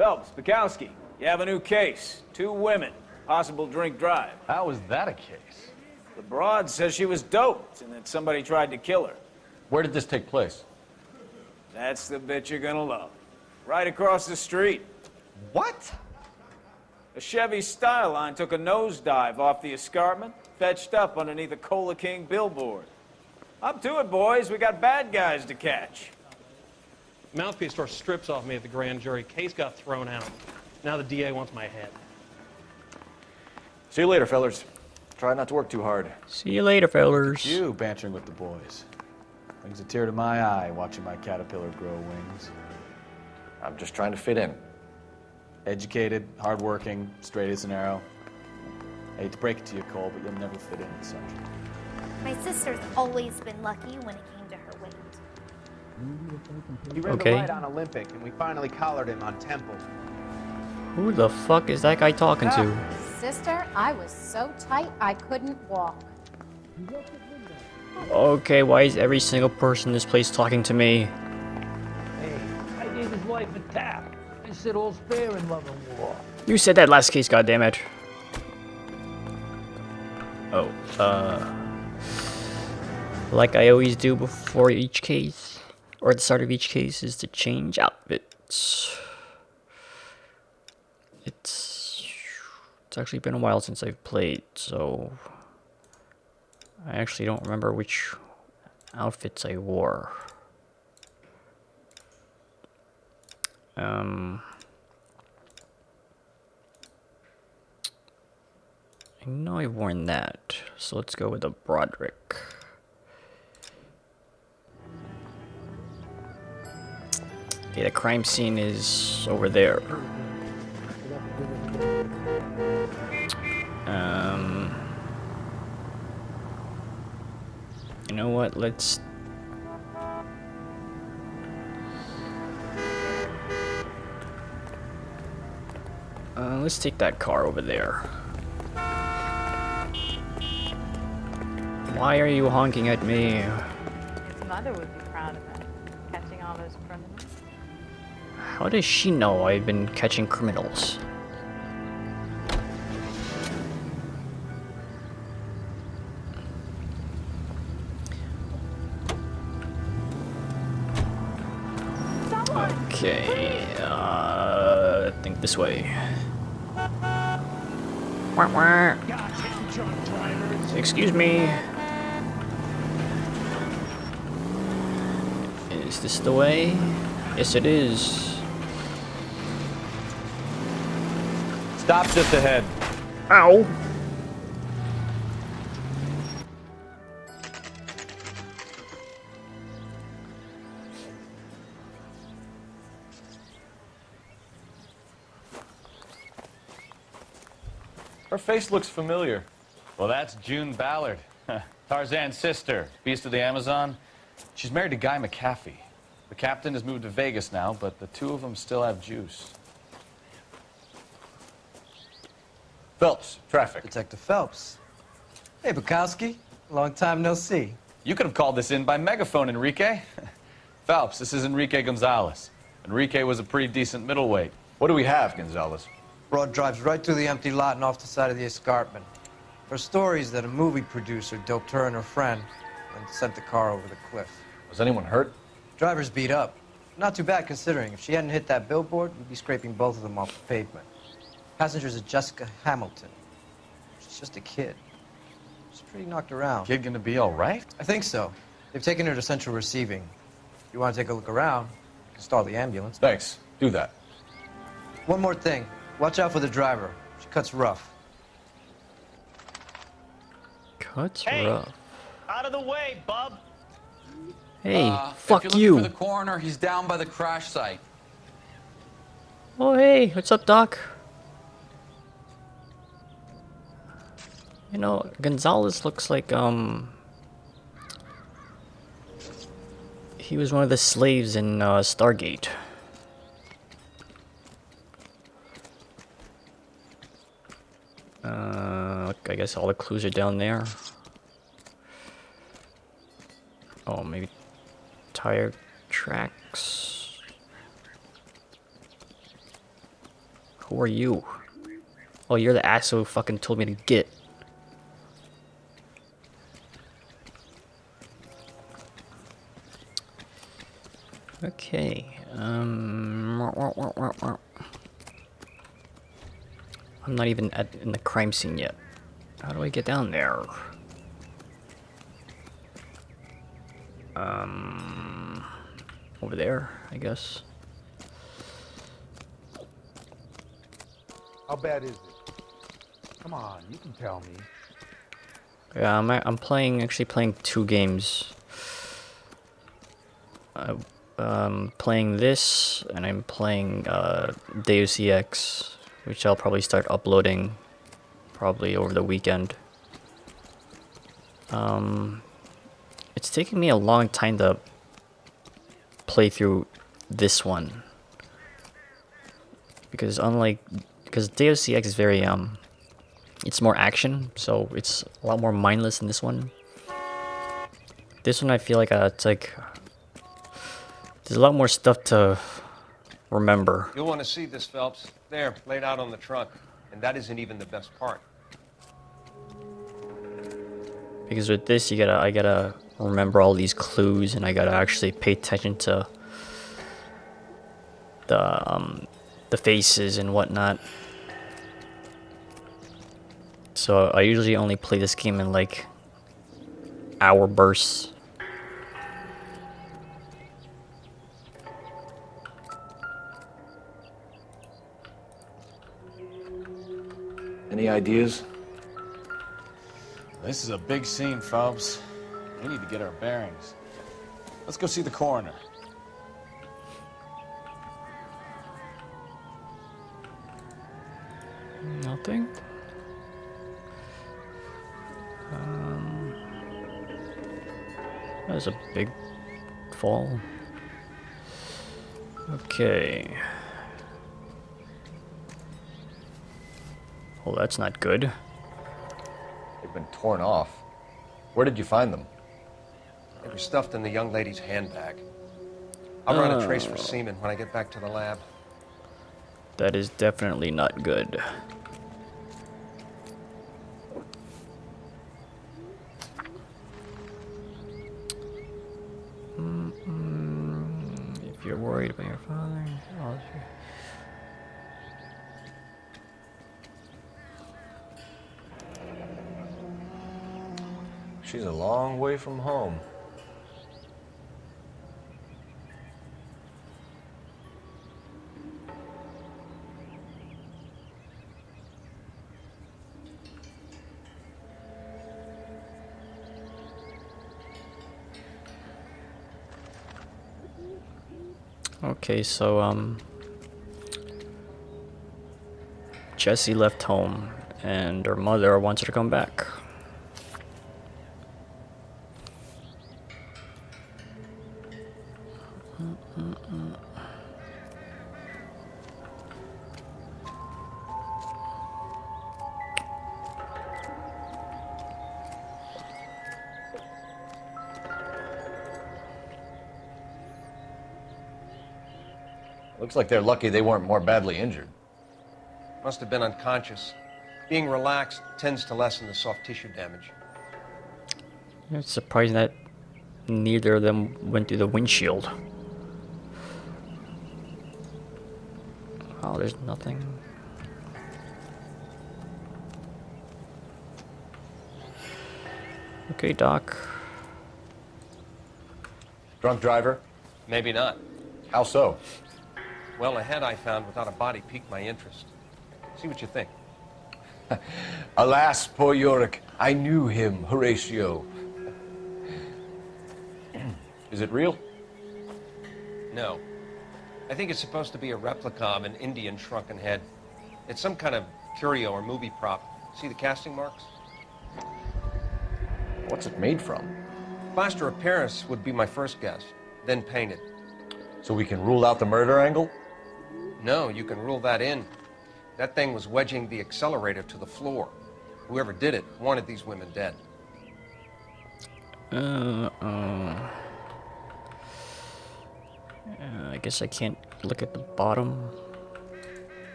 Phelps, Bukowski, you have a new case. 2 women, possible drink drive. How is that a case? The broad says she was doped and that somebody tried to kill her. Where did this take place? That's the bit you're gonna love. Right across the street. What? A Chevy Styline took a nosedive off the escarpment, fetched up underneath a Cola King billboard. Up to it, boys. We got bad guys to catch. Mouthpiece store strips off me at the grand jury. Case got thrown out. Now the DA wants my head. See you later, fellers. Try not to work too hard. See you later, fellers. You bantering with the boys. Brings a tear to my eye watching my caterpillar grow wings. I'm just trying to fit in. Educated, hardworking, straight as an arrow. I hate to break it to you, Cole, but you'll never fit in at Central. My sister's always been lucky when it came to her weight. He ran the light on Olympic, and we finally collared him on Temple. Who the fuck is that guy talking to? Sister, I was so tight I couldn't walk. Okay, why is every single person in this place talking to me? Hey, I gave his wife a tap. I said all's fair in love and war. You said that last case, goddammit. Oh, like I always do before each case, or at the start of each case, is to change outfits. It's actually been a while since I've played, so I actually don't remember which outfits I wore. I know I've worn that, so let's go with the Broderick. Okay, the crime scene is over there. You know what, let's take that car over there. Why are you honking at me? His mother would be proud of him, catching all those criminals. How does she know I've been catching criminals? Okay, I think this way. Excuse me. Is this the way? Yes, it is. Stop just ahead. Ow! Her face looks familiar. Well, that's June Ballard, Tarzan's sister, beast of the Amazon. She's married to Guy McAfee. The captain has moved to Vegas now, but the two of them still have juice. Phelps, traffic. Detective Phelps. Hey, Bukowski. Long time no see. You could have called this in by megaphone, Enrique. Phelps, this is Enrique Gonzalez. Enrique was a pretty decent middleweight. What do we have, Gonzalez? Broad drives right through the empty lot and off the side of the escarpment. Her story is that a movie producer doped her and her friend and sent the car over the cliff. Was anyone hurt? Driver's beat up. Not too bad considering. If she hadn't hit that billboard, we'd be scraping both of them off the pavement. Passenger's a Jessica Hamilton. She's just a kid. She's pretty knocked around. Kid gonna be all right? I think so. They've taken her to central receiving. If you want to take a look around, you can stall the ambulance. Thanks. Do that. One more thing. Watch out for the driver. She cuts rough. Cuts Hey, rough. out of the way, bub. Hey, If fuck you're looking you. for the coroner, he's down by the crash site. Oh, hey, what's up, Doc? You know, Gonzalez looks like, he was one of the slaves in, Stargate. I guess all the clues are down there. Oh, maybe tire tracks. Who are you? Oh, you're the asshole who fucking told me to get. Okay. I'm not even in the crime scene yet. How do I get down there? Over there, I guess. How bad is it? Come on, you can tell me. Yeah, I'm actually playing 2 games. Playing this, and I'm playing Deus Ex, which I'll probably start uploading probably over the weekend. It's taking me a long time to play through this one. Because Deus Ex is very it's more action, so it's a lot more mindless than this one. This one I feel like it's like there's a lot more stuff to remember. You'll want to see this, Phelps. There, laid out on the trunk. And that isn't even the best part. Because with this, I gotta remember all these clues, and I gotta actually pay attention to the faces and whatnot. So I usually only play this game in like hour bursts. Any ideas? This is a big scene, Phelps. We need to get our bearings. Let's go see the coroner. Nothing. That was a big fall. Okay. Well, that's not good. They've been torn off. Where did you find them? They were stuffed in the young lady's handbag. I'll run a trace for semen when I get back to the lab. That is definitely not good. If you're worried about your father, She's a long way from home. Okay, so Jessie left home and her mother wants her to come back. Looks like they're lucky they weren't more badly injured. Must have been unconscious. Being relaxed tends to lessen the soft tissue damage. It's surprising that neither of them went through the windshield. Oh, there's nothing. Okay, Doc. Drunk driver? Maybe not. How so? Well, a head I found without a body piqued my interest. See what you think. Alas, poor Yorick. I knew him, Horatio. Is it real? No. I think it's supposed to be a replica of an Indian shrunken head. It's some kind of curio or movie prop. See the casting marks? What's it made from? Plaster of Paris would be my first guess, then painted. So we can rule out the murder angle? No, you can rule that in. That thing was wedging the accelerator to the floor. Whoever did it wanted these women dead. I guess I can't look at the bottom.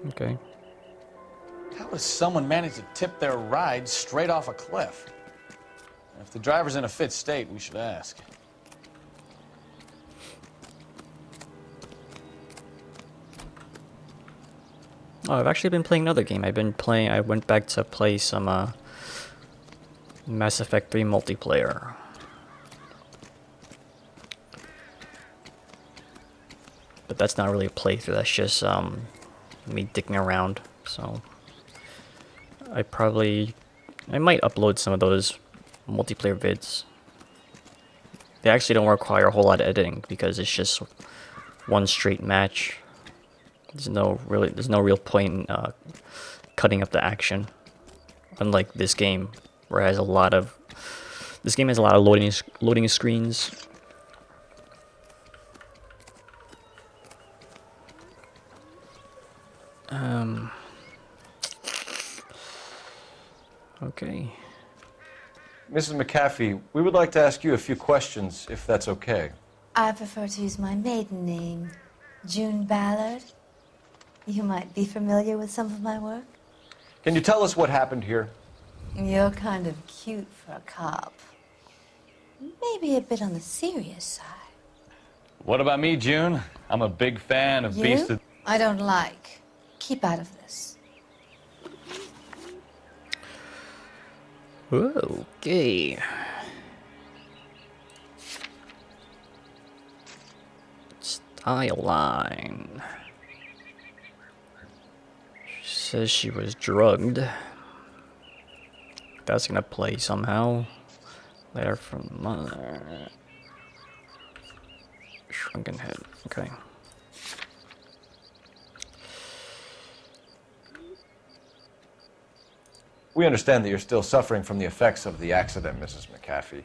Okay. How does someone manage to tip their ride straight off a cliff? If the driver's in a fit state, we should ask. Oh, I've actually been playing another game. I went back to play some Mass Effect 3 multiplayer. But that's not really a playthrough, that's just me dicking around. So I might upload some of those multiplayer vids. They actually don't require a whole lot of editing because it's just one straight match. There's no real point in cutting up the action. Unlike this game, where it has a lot of loading screens. Okay. Mrs. McAfee, we would like to ask you a few questions, if that's okay. I prefer to use my maiden name, June Ballard. You might be familiar with some of my work. Can you tell us what happened here? You're kind of cute for a cop. Maybe a bit on the serious side. What about me, June? I'm a big fan of Beast of... I don't like. Keep out of this. Okay. Style line. She says she was drugged. That's gonna play somehow. Letter from mother. Shrunken head. Okay. We understand that you're still suffering from the effects of the accident, Mrs. McAfee.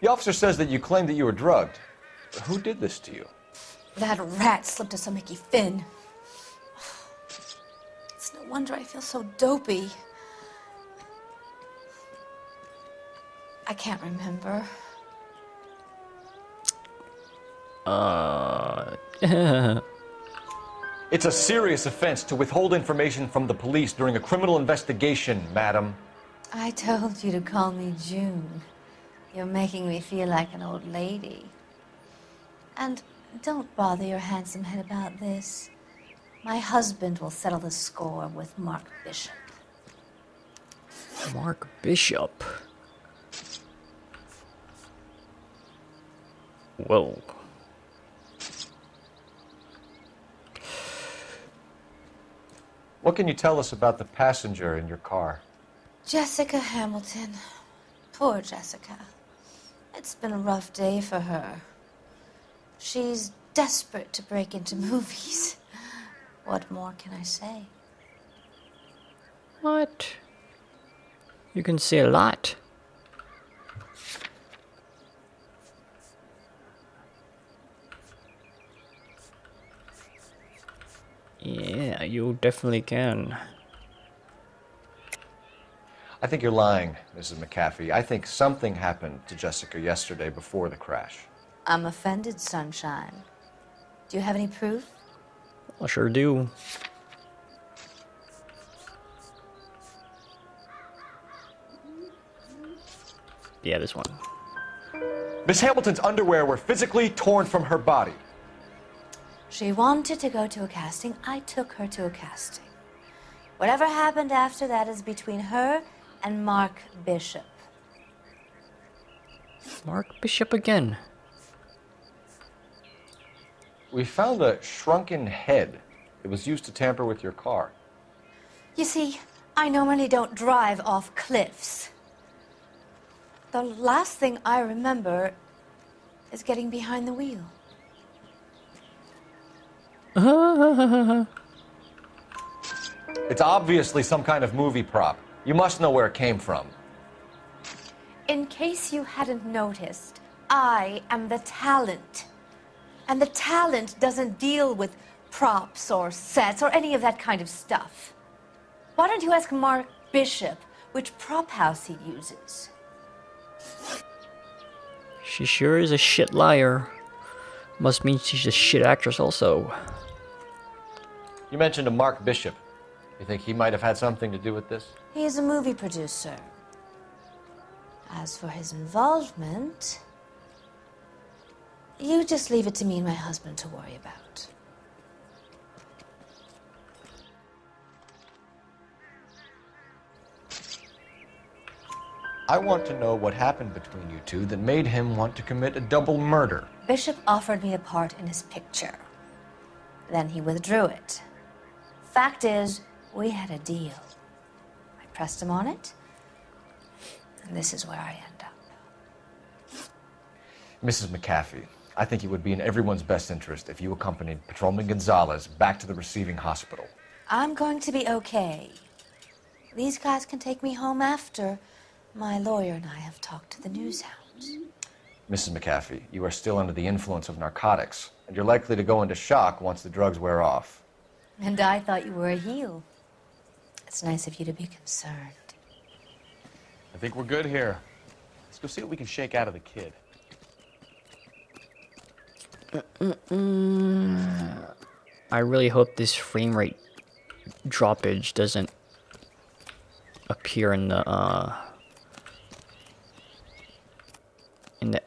The officer says that you claimed that you were drugged. Who did this to you? That rat slipped us a Mickey Finn. It's no wonder I feel so dopey. I can't remember. It's a serious offense to withhold information from the police during a criminal investigation, madam. I told you to call me June. You're making me feel like an old lady. And don't bother your handsome head about this. My husband will settle the score with Mark Bishop. Mark Bishop? Whoa. What can you tell us about the passenger in your car? Jessica Hamilton. Poor Jessica. It's been a rough day for her. She's desperate to break into movies. What more can I say? What? You can say a lot. Yeah, you definitely can. I think you're lying, Mrs. McAfee. I think something happened to Jessica yesterday before the crash. I'm offended, Sunshine. Do you have any proof? I sure do. Yeah, this one. Miss Hamilton's underwear were physically torn from her body. She wanted to go to a casting. I took her to a casting. Whatever happened after that is between her and Mark Bishop. Mark Bishop again. We found a shrunken head. It was used to tamper with your car. You see, I normally don't drive off cliffs. The last thing I remember is getting behind the wheel. It's obviously some kind of movie prop. You must know where it came from. In case you hadn't noticed, I am the talent. And the talent doesn't deal with props or sets or any of that kind of stuff. Why don't you ask Mark Bishop which prop house he uses? She sure is a shit liar. Must mean she's a shit actress also. You mentioned a Mark Bishop. You think he might have had something to do with this? He is a movie producer. As for his involvement, you just leave it to me and my husband to worry about. I want to know what happened between you two that made him want to commit a double murder. Bishop offered me a part in his picture. Then he withdrew it. Fact is, we had a deal. I pressed him on it, and this is where I end up. Mrs. McAfee, I think it would be in everyone's best interest if you accompanied Patrolman Gonzalez back to the receiving hospital. I'm going to be okay. These guys can take me home after my lawyer and I have talked to the news hounds. Mrs. McAfee, you are still under the influence of narcotics, and you're likely to go into shock once the drugs wear off. And I thought you were a heel. It's nice of you to be concerned. I think we're good here. Let's go see what we can shake out of the kid. I really hope this frame rate droppage doesn't appear in the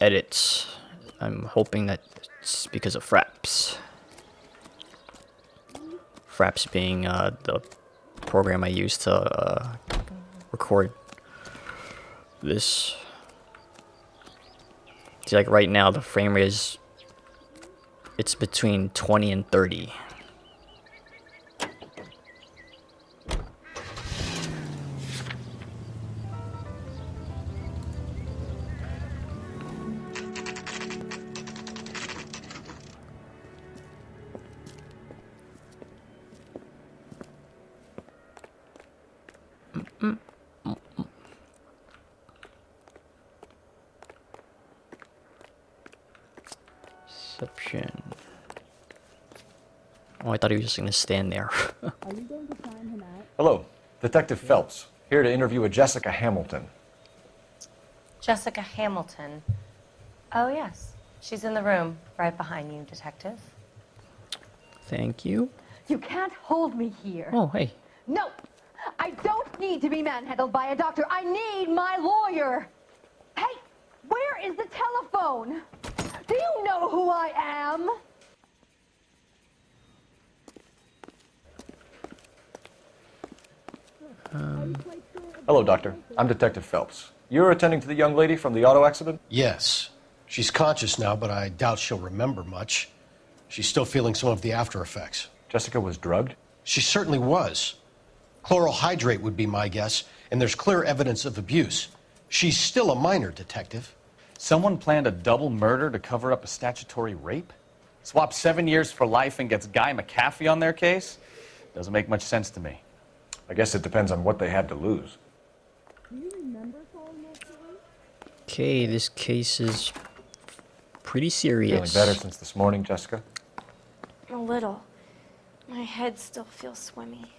edits. I'm hoping that it's because of Fraps. Fraps being the program I use to record this. See, like right now, the frame rate is it's between 20 and 30. Perception. Oh, I thought he was just gonna stand there. Hello, Detective Phelps, here to interview a Jessica Hamilton. Jessica Hamilton. Oh, yes. She's in the room, right behind you, Detective. Thank you. You can't hold me here. Oh, hey. No! I don't need to be manhandled by a doctor. I need my lawyer. Hey, where is the telephone? Do you know who I am? Hello, Doctor. I'm Detective Phelps. You're attending to the young lady from the auto accident? Yes. She's conscious now, but I doubt she'll remember much. She's still feeling some of the after effects. Jessica was drugged? She certainly was. Chloral hydrate would be my guess, and there's clear evidence of abuse. She's still a minor, Detective. Someone planned a double murder to cover up a statutory rape? Swap 7 years for life and gets Guy McAfee on their case? Doesn't make much sense to me. I guess it depends on what they had to lose. Okay, this case is pretty serious. Feeling better since this morning, Jessica? A little. My head still feels swimmy.